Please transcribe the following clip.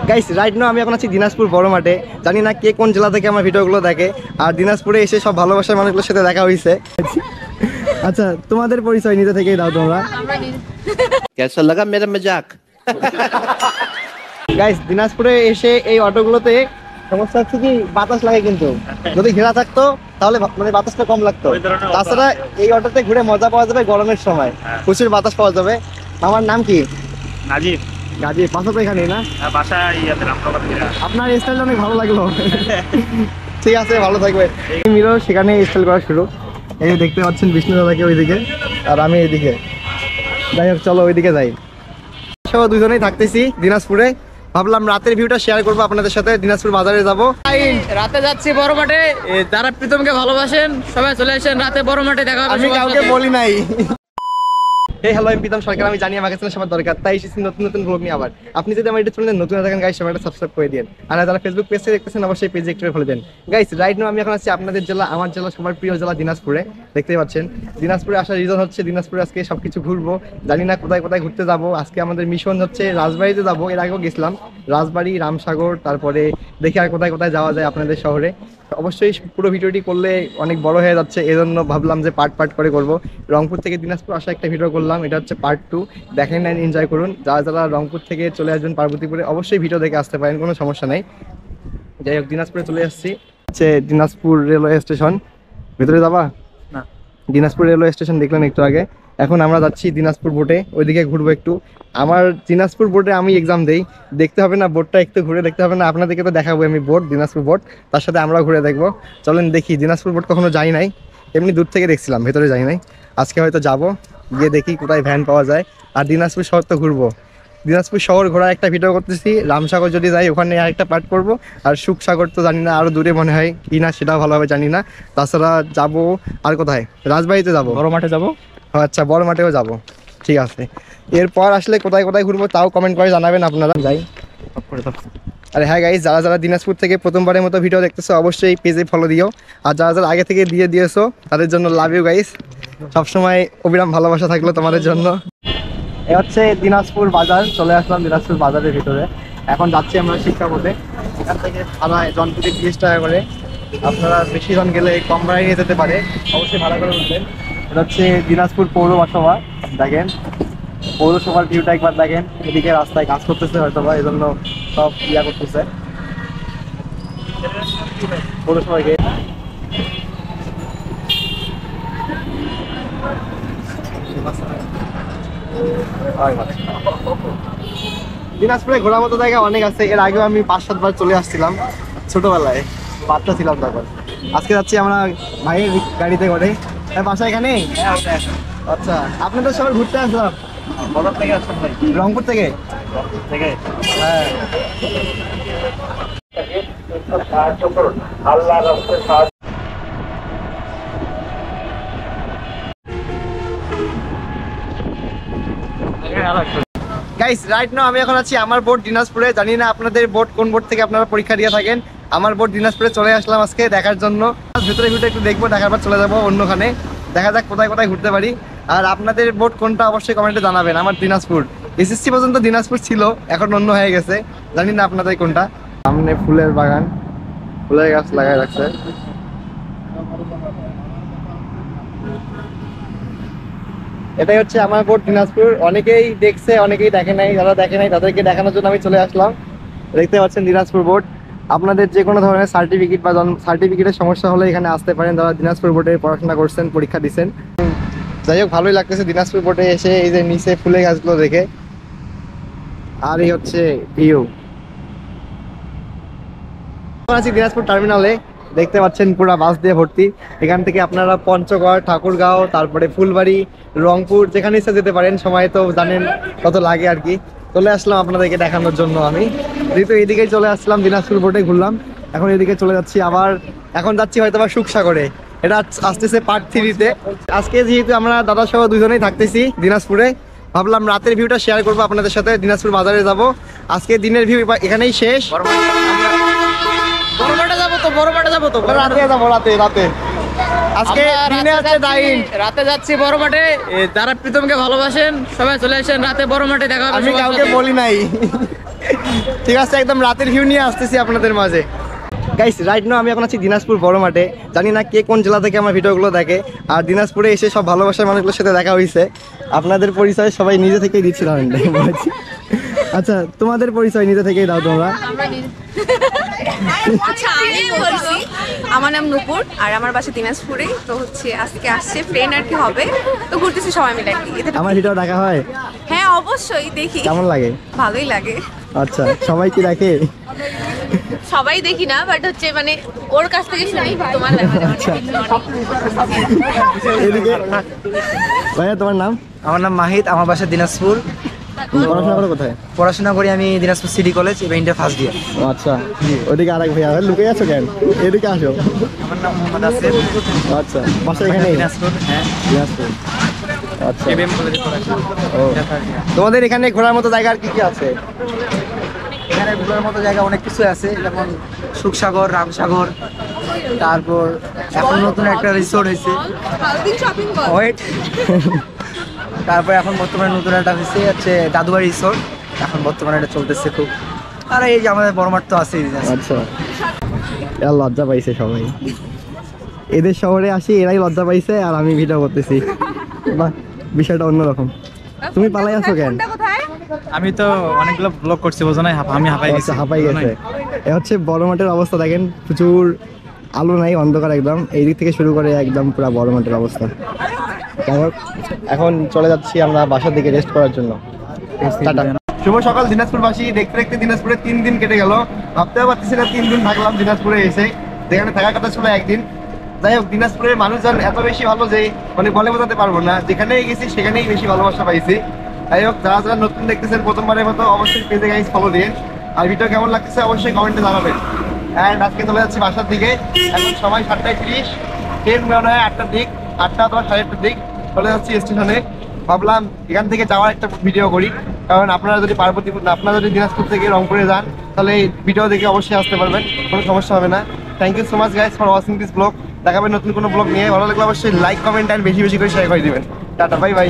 Guys right now আমি এখন আছি দিনাজপুর বড় মাঠে। জানি না কে কোন জেলা থেকে আমার ভিডিওগুলো দেখে, আর দিনাজপুরে এসে সব ভালোবাসার মানুষগুলোর সাথে দেখা হয়েছে। আচ্ছা তোমাদের পরিচয় নিজে থেকেই দাও তোমরা। कैसा लगा मेरा मजाक? গাইস দিনাজপুরে এসে এই অটোগুলোতে সমস্যা হচ্ছে কি বাতাস লাগে, কিন্তু যদি ঘেরা থাকতো তাহলে মানে বাতাসটা কম লাগতো। তাছাড়া এই অটোতে ঘুরে মজা পাওয়া যাবে গরমের সময়, প্রচুর বাতাস পাওয়া যাবে। আমার নাম কি? নাজিব। গাজী, বাসা তো এখানেই না? বাসা ইয়াতে রামনগর। আপনার স্টাইল অনেক ভালো লাগলো। ঠিক আছে, ভালো থাকবে। মিরো সেখানে স্টাইল করা শুরু। এই যে দেখতে পাচ্ছেন বিষ্ণু দাদাকে ওইদিকে, আর আমি এইদিকে। যাই হোক চলো ওইদিকে যাই। সব দুজনেই থাকতেছি দিনাজপুরে। ভাবলাম রাতের ভিউটা শেয়ার করবো আপনাদের সাথে। দিনাজপুর বাজারে যাব, রাতে যাচ্ছি বড় মাঠে। যারা প্রীতমকে ভালোবাসেন সবাই চলে আসেন, রাতে বড় মাঠে দেখা হবে। আমি কাউকে বলি নাই। এই হ্যালো, আমি প্রীতম সরকার। আমি জানি আমার কাছে সবার দরকার, তাই এসেছি নতুন নতুন ব্লগ নিয়ে আবার। আপনি যদি আমার ইউটিউব চ্যানেলে নতুন থাকেন গাইস, সবাই সাবস্ক্রাইব করে দিন। আর যারা ফেসবুক পেজে দেখতেছেন অবশ্যই পেজে একটু ফলো দেন গাইস। রাইট নাও আমি এখন আছি আপনাদের জেলা, আমার জেলা, সবার প্রিয় জেলা দিনাজপুরে। দেখতেই পাচ্ছেন দিনাজপুরে আসার রিজন হচ্ছে দিনাজপুরে আজকে সবকিছু ঘুরবো। জানি না কোথায় কোথায় ঘুরতে যাব। আজকে আমাদের মিশন হচ্ছে রাজবাড়িতে যাব। এর আগেও গেছিলাম রাজবাড়ি, রামসাগর, তারপরে দেখি আর কোথায় কোথায় যাওয়া যায় আপনাদের শহরে। অবশ্যই পুরো ভিডিওটি করলে অনেক বড় হয়ে যাচ্ছে, এজন্য ভাবলাম যে পার্ট পার্ট করে করব। রংপুর থেকে দিনাজপুর আসা একটা ভিডিও করলাম, এটা হচ্ছে পার্ট 2। দেখেন না, এনজয় করুন। যারা যারা রংপুর থেকে চলে আসবেন পার্বতীপুরে অবশ্যই ভিডিও দেখে আসতে পারেন, কোনো সমস্যা নেই। যাই হোক দিনাজপুরে চলে আসছি, হচ্ছে দিনাজপুর রেলওয়ে স্টেশন। ভিতরে যাবা না? দিনাজপুর রেলওয়ে স্টেশন দেখলেন একটু আগে। এখন আমরা যাচ্ছি দিনাজপুর বোটে, ওইদিকে ঘুরবো একটু। আমার দিনাজপুর বোটে আমি এক্সাম দেই, দেখতে হবে না বোটটা একটু ঘুরে দেখতে হবে না? আপনাদেরকে তো দেখাবো আমি বোট, দিনাজপুর বোট, তার সাথে আমরাও ঘুরে দেখবো। চলেন দেখি। দিনাজপুর বোট কখনো যাই নাই, এমনি দূর থেকে দেখছিলাম, ভেতরে যাই নাই। আজকে হয়তো যাব, গিয়ে দেখি কোথায় ভ্যান পাওয়া যায়। আর দিনাজপুর শহর তো ঘুরবো। দিনাজপুর শহর ঘোরার একটা ভিডিও করতেছি। রামসাগর যদি যাই ওখানে আরেকটা পার্ট করবো। আর সুখসাগর তো জানি না, আরও দূরে মনে হয় কি না সেটাও ভালোভাবে জানি না। তাছাড়া যাবো আর কোথায়, রাজবাড়িতে যাবো, বড় মাঠে যাব। আচ্ছা বড় মাঠেও যাব, ঠিক আছে। এরপর আসলে কোথায় কোথায় ঘুরবো তাও কমেন্ট করে জানাবেন আপনারা। যাই। আরে হ্যাঁ গাইস, যারা যারা দিনাজপুর থেকে প্রথমবারের মতো ভিডিও দেখতেছো অবশ্যই পেজে ফলো দিও। আর যারা যারা আগে থেকে দিয়েছো তাদের জন্য লাভ ইউ গাইস। সবসময় অবিরাম ভালোবাসা থাকলো তোমাদের জন্য। এ হচ্ছে দিনাজপুর বাজার, চলে আসলাম দিনাজপুর বাজারের ভিতরে। এখন যাচ্ছি আমরা শিক্ষাপথে। এখান থেকে ভাড়া জনপ্রতি 30 টাকা করে। আপনারা বেশি জন গেলে কম ভাড়ায় নিয়ে যেতে পারে, অবশ্যই ভাড়া করে উঠবেন। এটা হচ্ছে দিনাজপুর পৌরসভা। দেখেন পৌরসভার ভিউটা একবার দেখেন। এদিকে রাস্তায় কাজ করতেছে হয়তো বা, এই জন্য সব ইয়া করতেছে পৌরসভাকে। দিনাজপুরে ঘোরার মতো জায়গা অনেক আছে। এর আগেও আমি 5-7 বার চলে আসছিলাম ছোটবেলায়, বাচ্চা ছিলাম তখন। আজকে যাচ্ছি আমরা ভাইয়ের গাড়িতে করে। বাসা এখানে? আচ্ছা, আপনি তো সবাই ঘুরতে আসলাম রংপুর থেকে। হ্যাঁ গাইস রাইট নাও আমি এখন আছি আমার বোর্ড দিনাজপুরে। জানি না আপনাদের বোর্ড কোন বোর্ড থেকে আপনারা পরীক্ষা দিয়ে থাকেন। আমার বোর্ড দিনাজপুরে চলে আসলাম আজকে দেখার জন্য। ভেতরে ঘুরে একটু দেখবো, দেখার পর চলে যাবো অন্যখানে। দেখা যাক কোথায় কোথায় ঘুরতে পারি। আর আপনাদের বোর্ড কোনটা অবশ্যই কমেন্টে জানাবেন। আমার দিনাজপুর এসএসসি পর্যন্ত দিনাজপুর ছিল, এখন অন্য হয়ে গেছে। জানি না আপনাদের কোনটা। সামনে ফুলের বাগান, ফুলের গাছ লাগাই রাখছে। এটাই হচ্ছে আমার বোর্ড দিনাজপুর। অনেকেই দেখছে, অনেকেই দেখে নাই। যারা দেখে নাই তাদেরকে দেখানোর জন্য আমি চলে আসলাম। দেখতে পাচ্ছেন দিনাজপুর বোর্ড। আপনাদের যে কোনো ধরনের সার্টিফিকেট বা সার্টিফিকেটের সমস্যা হলে এখানে আসতে পারেন, যারা দিনাজপুর বোর্ডে পড়াশোনা করছেন, পরীক্ষা দিচ্ছেন। যাই হোক ভালোই লাগতেছে দিনাজপুর বোর্ডে এসে, এই যে নিচে ফুলের গাছগুলো দেখে। আর এই হচ্ছে ভিউ। আছি দিনাজপুর টার্মিনালে, দেখতে পাচ্ছেন পুরো বাস দিয়ে ভর্তি। এখান থেকে আপনারা পঞ্চগড়, ঠাকুরগাঁও, তারপরে ফুলবাড়ি, রংপুর যেখানে ইচ্ছা যেতে পারেন। সময় তো জানেন কত লাগে আর কি। চলে আসলাম আপনাদেরকে দেখানোর জন্য আমি। যেহেতু এইদিকেই চলে আসলাম, দিনাজপুর বোর্ডে ঘুরলাম, এখন এদিকে চলে যাচ্ছি আবার। এখন যাচ্ছি হয়তো বা সুখসাগরে, এটা আসতেছে পার্ট 3-তে। আজকে যেহেতু আমরা দাদা সহ দুজনেই থাকতেছি দিনাজপুরে, ভাবলাম রাতের ভিউটা শেয়ার করবো আপনাদের সাথে। দিনাজপুর বাজারে যাব আজকে। দিনের ভিউ এখানেই শেষ। বড় মাঠে যাবো তো, বড় মাঠে যাবো তো, রাতে যাবো, রাতে রাতে আজকে দিনে আছে ডাইন। রাতে যাচ্ছি বড় মাঠে। যারা প্রীতমকে ভালোবাসেন সবাই চলে আসেন, রাতে বড় মাঠে দেখা হবে। আমি কাউকে বলি নাই। ঠিক আছে, একদম রাতের ভিউ নিয়ে আসতেছি আপনাদের মাঝে। গাইস রাইট নাও আমি এখন আছি দিনাজপুর বড় মাঠে। জানি না কে কোন জেলা থেকে আমার ভিডিওগুলো দেখে। আর দিনাজপুরে এসে সব ভালোবাসার মানুষগুলোর সাথে দেখা হয়েছে। আপনাদের পরিচয় সবাই নিজে থেকেই দিচ্ছিলাম। আচ্ছা, তোমাদের পরিচয় নিজে থেকেই দাও তোমরা। আচ্ছা আমি বলছি, আমার নাম নূপুর আর আমার বাসা দিনাজপুরে। তো হচ্ছে আজকে আসছে ফ্রেন্ড আর কি হবে, তো ঘুরতেছি সবাই মিলে আর কি। আমার ভিডিও দেখা হয়? হ্যাঁ অবশ্যই দেখি। কেমন লাগে? ভালোই লাগে। আচ্ছা, সবাই কি দেখে? সবাই দেখি না, বাট হচ্ছে মানে ওর কাছ থেকে শুনি তোমার ব্যাপারে। আচ্ছা, এদিকে ভাইয়া তোমার নাম? আমার নাম মাহিদ, আমার বাসা দিনাজপুর। পড়াশোনা করো কোথায়? পড়াশোনা করি আমি দিনাজপুর সিটি কলেজ, এবার ইন্টার ফার্স্ট ইয়ার। আচ্ছা, ওইদিকে আরেক ভাইয়া, লুকে আছো কেন? এদিকে আসো। আমার নাম মোহাম্মদ আসিফ। আচ্ছা, বাসা এখানে? দিনাজপুর, হ্যাঁ। দিনাজপুর। আচ্ছা, কেবিএম কলেজে পড়াশোনা। ও। তোমাদের এখানে ঘোরার মতো জায়গা আর কি কি আছে? এখানে ঘোরার মতো জায়গা অনেক কিছু আছে, যেমন সুখসাগর, রামসাগর, তারপর এখন নতুন একটা রিসোর্ট হয়েছে, শপিং কর। ওয়েট। তারপর এখন বর্তমানে নতুন একটা হয়েছে হচ্ছে দাদুবাড়ি রিসোর্ট, এখন বর্তমানে এটা চলতেছে খুব। আর এই যে আমাদের বড় মাঠ তো আছেই। আচ্ছা, এরা লজ্জা পাইছে সবাই। এদের শহরে আসি, এরাই লজ্জা পাইছে আর আমি ভিডিও করতেছি। বাহ, বিষয়টা অন্যরকম। তুমি পালাই আছো কেন? আমি তো অনেকগুলো ব্লগ করছি, বোঝো না, আমি হাঁপাই গেছি। আচ্ছা, হাঁপাই গেছে। এ হচ্ছে বড় মাঠের অবস্থা, দেখেন প্রচুর আলো নাই, অন্ধকার একদম। এই দিক থেকে শুরু করে একদম পুরো বড় মাঠের অবস্থা। যাই হোক, এখন চলে যাচ্ছি আমরা বাসার দিকে রেস্ট করার জন্য। টাটা। শুভ সকাল দিনাজপুরবাসী। দেখতে দেখতে দিনাজপুরে 3 দিন কেটে গেল। ভাবতেও পারতেছি না 3 দিন থাকলাম দিনাজপুরে এসে, যেখানে থাকার কথা ছিল একদিন। যাই হোক, দিনাজপুরের মানুষজন এত বেশি ভালো যে মানে বলে বোঝাতে পারবো না। যেখানেই গেছি সেখানেই বেশি ভালোবাসা পাইছি। যাই হোক, যারা যারা নতুন দেখতেছেন প্রথমবারের মতো অবশ্যই পেজে গাইজ ফলো দিন। আর ভিডিও কেমন লাগতেছে অবশ্যই কমেন্টে জানাবেন। অ্যান্ড আজকে চলে যাচ্ছি বাসার দিকে। এখন সময় 7:30, ট্রেন মনে হয় 8টার দিক, 8টা অথবা 8:30টার দিক। চলে যাচ্ছি স্টেশনে। ভাবলাম এখান থেকে যাওয়ার একটা ভিডিও করি, কারণ আপনারা যদি আপনারা যদি দিনাজপুর থেকে রংপুরে যান তাহলে এই ভিডিও দেখে অবশ্যই আসতে পারবেন, কোনো সমস্যা হবে না। Thank you so much guys for watching this blog. দেখাবেন নতুন কোনো ব্লগ নিয়ে। ভালো লাগলে অবশ্যই লাইক, কমেন্ট অ্যান্ড বেশি বেশি করে শেয়ার করে দিবেন। Tata, bye bye.